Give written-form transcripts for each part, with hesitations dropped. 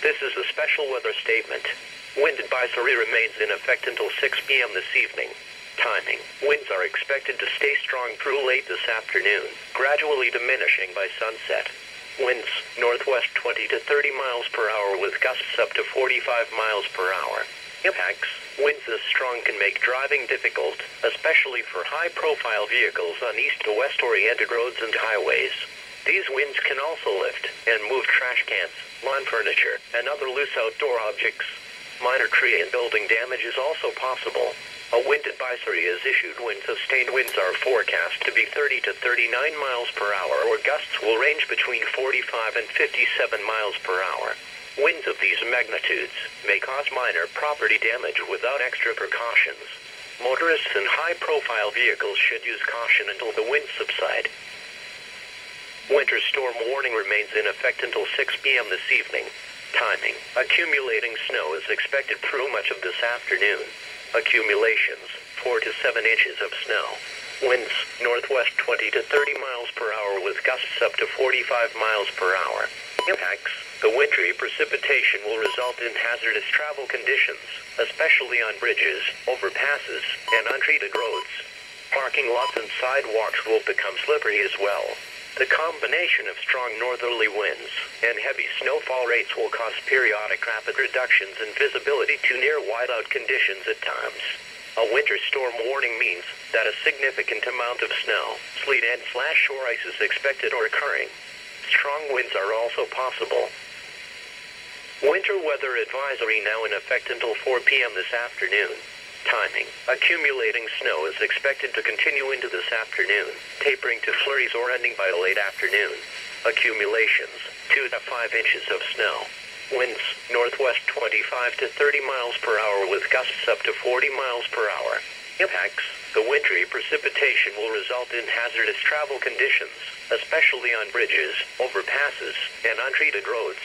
This is a special weather statement. Wind advisory remains in effect until 6 p.m. this evening. Timing. Winds are expected to stay strong through late this afternoon, gradually diminishing by sunset. Winds, northwest 20 to 30 miles per hour with gusts up to 45 miles per hour. Impacts. Winds this strong can make driving difficult, especially for high-profile vehicles on east to west-oriented roads and highways. These winds can also lift and move trash cans, lawn furniture, and other loose outdoor objects. Minor tree and building damage is also possible. A wind advisory is issued when sustained winds are forecast to be 30 to 39 miles per hour, or gusts will range between 45 and 57 miles per hour. Winds of these magnitudes may cause minor property damage without extra precautions. Motorists in high-profile vehicles should use caution until the winds subside. Winter storm warning remains in effect until 6 p.m. this evening. Timing. Accumulating snow is expected through much of this afternoon. Accumulations, 4 to 7 inches of snow. Winds, northwest 20 to 30 miles per hour with gusts up to 45 miles per hour. Impacts. The wintry precipitation will result in hazardous travel conditions, especially on bridges, overpasses, and untreated roads. Parking lots and sidewalks will become slippery as well. The combination of strong northerly winds and heavy snowfall rates will cause periodic rapid reductions in visibility to near whiteout conditions at times. A winter storm warning means that a significant amount of snow, sleet, and shore ice is expected or occurring. Strong winds are also possible. Winter weather advisory now in effect until 4 p.m. this afternoon. Timing. Accumulating snow is expected to continue into this afternoon, tapering to flurries or ending by late afternoon. Accumulations, 2 to 5 inches of snow. Winds, northwest 25 to 30 miles per hour with gusts up to 40 miles per hour. Impacts. The wintry precipitation will result in hazardous travel conditions, especially on bridges, overpasses, and untreated roads.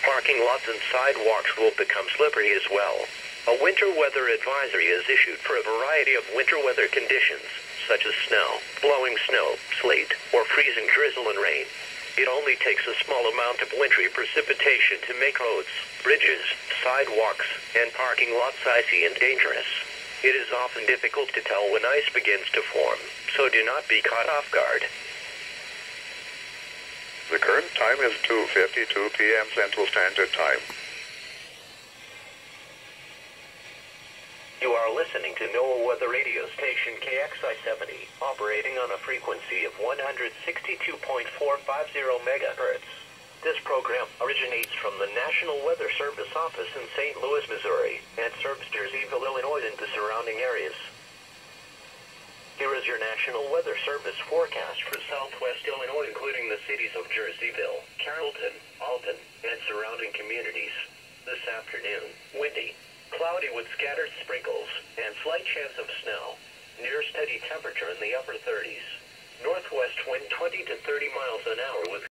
Parking lots and sidewalks will become slippery as well. A winter weather advisory is issued for a variety of winter weather conditions, such as snow, blowing snow, sleet, or freezing drizzle and rain. It only takes a small amount of wintry precipitation to make roads, bridges, sidewalks, and parking lots icy and dangerous. It is often difficult to tell when ice begins to form, so do not be caught off guard. The current time is 2:52 p.m. Central Standard Time. You are listening to NOAA Weather Radio Station KXI-70, operating on a frequency of 162.450 megahertz. This program originates from the National Weather Service office in St. Louis, Missouri, and serves Jerseyville, Illinois, and the surrounding areas. Here is your National Weather Service forecast for Southwest Illinois, including the cities of Jerseyville, Carrollton, Alton, and surrounding communities. This afternoon, windy, cloudy with scattered sprinkles, and slight chance of snow. Near steady temperature in the upper 30s. Northwest wind 20 to 30 miles an hour with